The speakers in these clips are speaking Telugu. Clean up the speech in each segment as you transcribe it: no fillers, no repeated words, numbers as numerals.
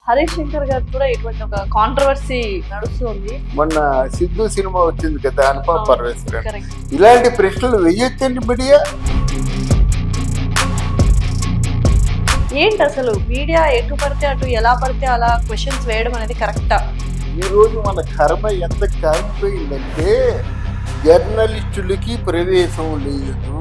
హరీష్ శంకర్ గారు కూడా ఇటువంటి ఒక కాంట్రవర్సీ నడుస్తుంది. మొన్న సిద్ధు సినిమా వచ్చింది కదా, అనుపమ పరమేశ్వరన్. కరెక్ట్. ఇలాంటి ప్రశ్నలు వెయ్యొచ్చండి మీడియా. ఏంటి అసలు మీడియా ఎటు పడితే అటు ఎలా పడితే అలా క్వశ్చన్స్ వేయడం అనేది కరెక్టా? ఈ రోజు మన కర్మ ఎంత కాలిపోయిందంటే జర్నలిస్టులకి ప్రవేశం లేదు.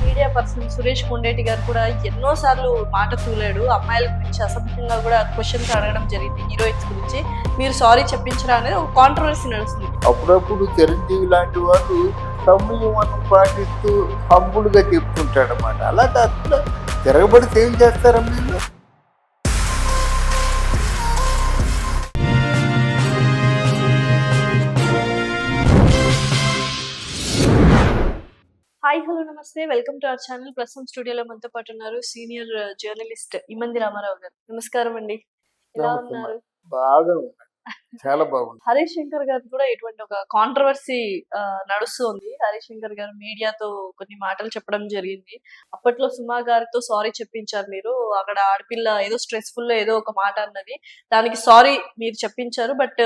మీడియా పర్సన్ సురేష్ కొండేటి గారు కూడా ఎన్నో సార్లు మాట తూలాడు. అమ్మాయిల గురించి అసభ్యంగా కూడా క్వశ్చన్స్ అడగడం జరిగింది, హీరోయిన్స్ గురించి. మీరు సారీ చెప్పించరా అనేది ఒక కాంట్రవర్సీ నడుస్తుంది. అప్పుడప్పుడు చిరంజీవి లాంటి వాళ్ళు సంయమనం పాటిస్తూ హంబులుగా చెప్తుంటాడు అన్నమాట. అలా కాకుండా తిరగబడితే ఏం చేస్తారా మీరు? హాయ్, హలో, నమస్తే, వెల్కమ్ టు అవర్ ఛానల్. ప్రస్తుతం స్టూడియోలో మనతో పాటు ఉన్నారు సీనియర్ జర్నలిస్ట్ ఇమంది రామారావు గారు. నమస్కారం అండి, ఎలా ఉన్నారు? బాగా ఉన్నాయి, చాలా బాగుంది. హరీష్ శంకర్ గారు కూడా ఇటువంటి ఒక కాంట్రవర్సీ నడుస్తుంది. హరీష్ శంకర్ గారు మీడియాతో కొన్ని మాటలు చెప్పడం జరిగింది. అప్పట్లో సుమా గారితో సారీ చెప్పించారు మీరు. అక్కడ ఆడపిల్ల ఏదో స్ట్రెస్ఫుల్ లో ఏదో ఒక మాట అన్నది, దానికి సారీ మీరు చెప్పించారు. బట్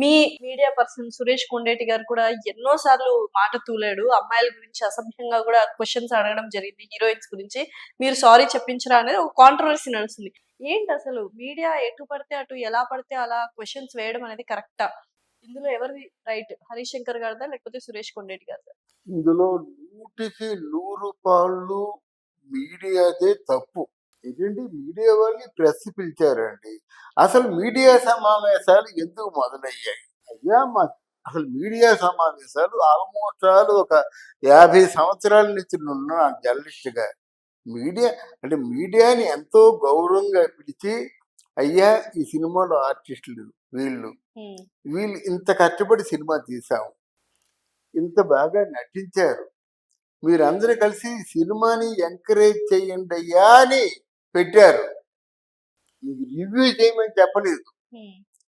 మీ మీడియా పర్సన్ సురేష్ కొండేటి గారు కూడా ఎన్నో సార్లు మాట తూలాడు. అమ్మాయిల గురించి అసభ్యంగా కూడా క్వశ్చన్స్ అడగడం జరిగింది, హీరోయిన్స్ గురించి. మీరు సారీ చెప్పించరా అనేది ఒక కాంట్రవర్సీ నడుస్తుంది. ఏంటి అసలు మీడియా ఎటు పడితే అటు ఎలా పడితే అలా క్వశ్చన్స్ వేయడం అనేది కరెక్టా? ఇందులో ఎవరిది రైట్, హరీష్ శంకర్ గారిదా లేకపోతే సురేష్ కొండేటి గారిదా? ఇందులో 100కి 100 పాళ్ళు మీడియాదే తప్పు. ఏంటంటే మీడియా వాళ్ళని ప్రెస్ పిలిచారండి. అసలు మీడియా సమావేశాలు ఎందుకు మొదలయ్యాయి అయ్యా? అసలు మీడియా సమావేశాలు ఆల్మోస్ట్ ఒక 50 సంవత్సరాల నుంచి ఉన్నా జర్నలిస్ట్గా. మీడియా అంటే మీడియాని ఎంతో గౌరవంగా పిలిచి, అయ్యా ఈ సినిమాలో ఆర్టిస్టులు వీళ్ళు ఇంత కష్టపడి సినిమా తీసాము, ఇంత బాగా నటించారు, మీరందరూ కలిసి సినిమాని ఎంకరేజ్ చేయండి అయ్యా అని పెట్టారు. మీకు రివ్యూ చేయమని చెప్పలేదు.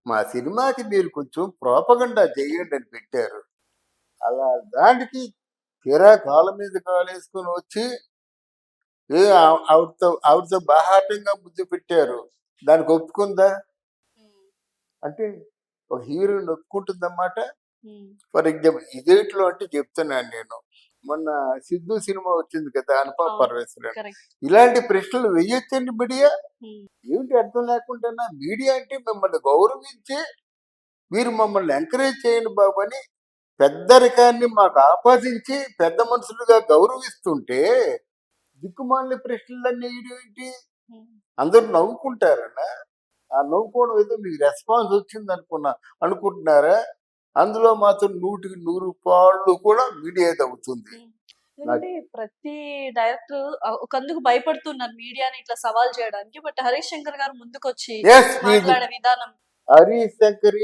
మా సినిమాకి మీరు కొంచెం ప్రోపగండా చేయండి అని పెట్టారు. అలా దానికి తీరా కాళ్ళ మీద కాలేసుకొని వచ్చి ఆవిడతో బాహాటంగా ముద్దు పెట్టారు. దానికి ఒప్పుకుందా? అంటే ఒక హీరోయిన్ ఒప్పుకుంటుందన్నమాట. ఫర్ ఎగ్జాంపుల్ ఇదేట్లో అంటే చెప్తున్నాను నేను, మొన్న సిద్ధు సినిమా వచ్చింది కదా, అనుపమ పరమేశ్వరన్. ఇలాంటి ప్రశ్నలు వెయ్యొచ్చండి మీడియా. ఏమిటి అర్థం లేకుండా? మీడియా అంటే మిమ్మల్ని గౌరవించి మీరు మమ్మల్ని ఎంకరేజ్ చేయండి బాబు అని పెద్దరికాన్ని మాకు ఆపాదించి పెద్ద మనుషులుగా గౌరవిస్తుంటే దిక్కుమాలిన ప్రశ్నలన్నీ ఏంటి? అందరూ నవ్వుకుంటారన్నా? ఆ నవ్వుకోవడం ఏదో మీకు రెస్పాన్స్ వచ్చింది అనుకుంటున్నారా? అందులో మాత్రం 100కి 100 పాళ్ళు కూడా మీడియా అవుతుంది. అంటే ప్రతి డైరెక్టర్ ఒకందుకు భయపడుతున్నారు మీడియాని ఇట్లా సవాల్ చేయడానికి. బట్ హరీష్ శంకర్ గారు ముందుకు వచ్చి మాట్లాడే విధానం, హరీష్ శంకర్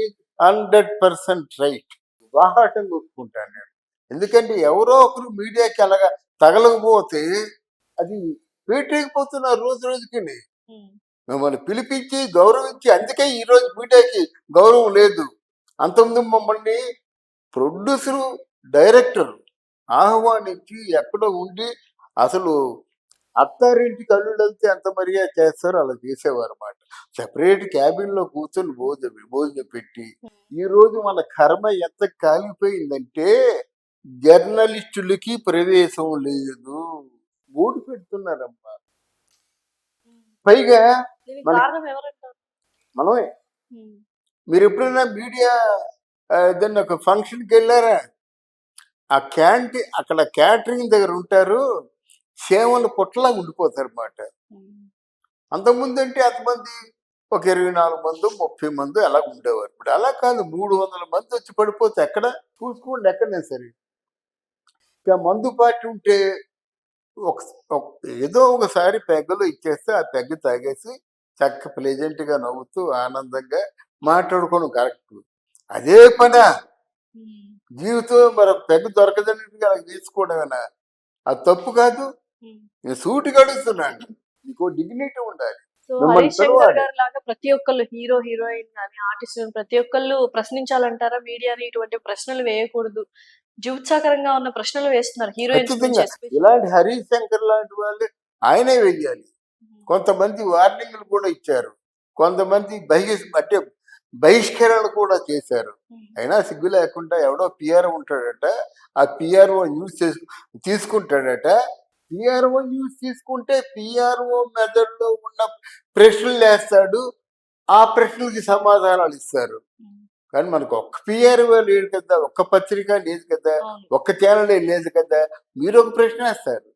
100% రైట్. బాహాటంగా ఒప్పుకుంటాను నేను. ఎందుకంటే ఎవరో ఒకరు మీడియాకి అలాగా తగలకపోతే అది వేటైపోతున్నారు రోజు రోజుకి. మిమ్మల్ని పిలిపించి గౌరవించి, అందుకే ఈరోజు మీడియాకి గౌరవం లేదు. అంతకుముందు మమ్మల్ని ప్రొడ్యూసరు డైరెక్టర్ ఆహ్వానించి ఎక్కడో ఉండి అసలు అత్తారింటికి అల్లుడైతే ఎంత మర్యాద చేస్తారో అలా చేసేవారు అన్నమాట. సెపరేట్ క్యాబిన్లో కూర్చొని భోజనం పెట్టి. ఈరోజు మన కర్మ ఎంత కాలిపోయిందంటే జర్నలిస్టులకి ప్రవేశం లేదు. బోర్డు పెడుతున్నారమ్మా. పైగా మనమే. మీరు ఎప్పుడైనా మీడియా ఏదైనా ఒక ఫంక్షన్కి వెళ్ళారా? ఆ అక్కడ క్యాటరింగ్ దగ్గర ఉంటారు, సేవలు పొట్టలా ఉండిపోతారు అన్నమాట. అంతకుముందు అంటే అంతమంది ఒక 24 మంది 30 మంది అలా ఉండేవారు. ఇప్పుడు అలా కాదు, 300 మంది వచ్చి పడిపోతే ఎక్కడ చూసుకోండి, ఎక్కడైనా సరే. ఇక మందు పార్టీ ఉంటే ఏదో ఒకసారి పెగ్గలు ఇచ్చేస్తే ఆ పెగ్గ తాగేసి చక్క ప్లెజెంట్గా నవ్వుతూ ఆనందంగా మాట్లాడుకోవడం కరెక్ట్. అదే పనా జీవితం మరి పెద్ద దొరకదన్నట్టుగా తీసుకోవడమేనా? అది తప్పు కాదు. నేను సూటిగా అడుగుతున్నాను, నీకు డిగ్నిటీ ఉండాలి. సో హరీష్ శంకర్ గారు లాగా ప్రతి ఒక్కళ్ళు హీరో హీరోయిన్ కానీ ఆర్టిస్ట్ ప్రతి ఒక్కళ్ళు ప్రశ్నించాలంటారా మీడియాని? ఇటువంటి ప్రశ్నలు వేయకూడదు, జుగుత్సాకరంగా ఉన్న ప్రశ్నలు వేస్తున్నారు హీరోయిన్స్. ఇలాంటి హరీష్ శంకర్ లాంటి వాళ్ళు ఆయనే వెయ్యాలి. కొంతమంది వార్నింగ్లు కూడా ఇచ్చారు, కొంతమంది అంటే బహిష్కరణ కూడా చేశారు. అయినా సిగ్గు లేకుండా ఎవడో పిఆర్ఓ ఉంటాడట, ఆ పిఆర్ఓ న్యూస్ తీసుకుంటాడట. పిఆర్ఓ న్యూస్ తీసుకుంటే పిఆర్ఓ మెథడ్లో ఉన్న ప్రశ్నలు వేస్తాడు, ఆ ప్రశ్నలకి సమాధానాలు ఇస్తారు. కానీ మనకు ఒక్క పిఆర్ఓ లేదు కదా, ఒక్క పత్రిక లేదు కదా, ఒక్క ఛానల్ లేదు కదా. మీరు ఒక ప్రశ్న వేస్తారు,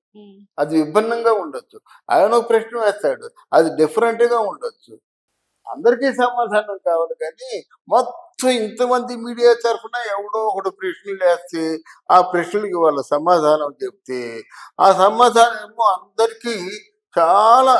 అది విభిన్నంగా ఉండొచ్చు. ఆయన ఒక ప్రశ్న వేస్తాడు, అది డిఫరెంట్గా ఉండొచ్చు. అందరికీ సమాధానం కావాలి. కానీ మొత్తం ఇంతమంది మీడియా తరఫున ఎవడో ఒకడు ప్రశ్నలు వేస్తే ఆ ప్రశ్నలకి వాళ్ళ సమాధానం చెప్తే ఆ సమాధానం ఏమో అందరికీ చాలా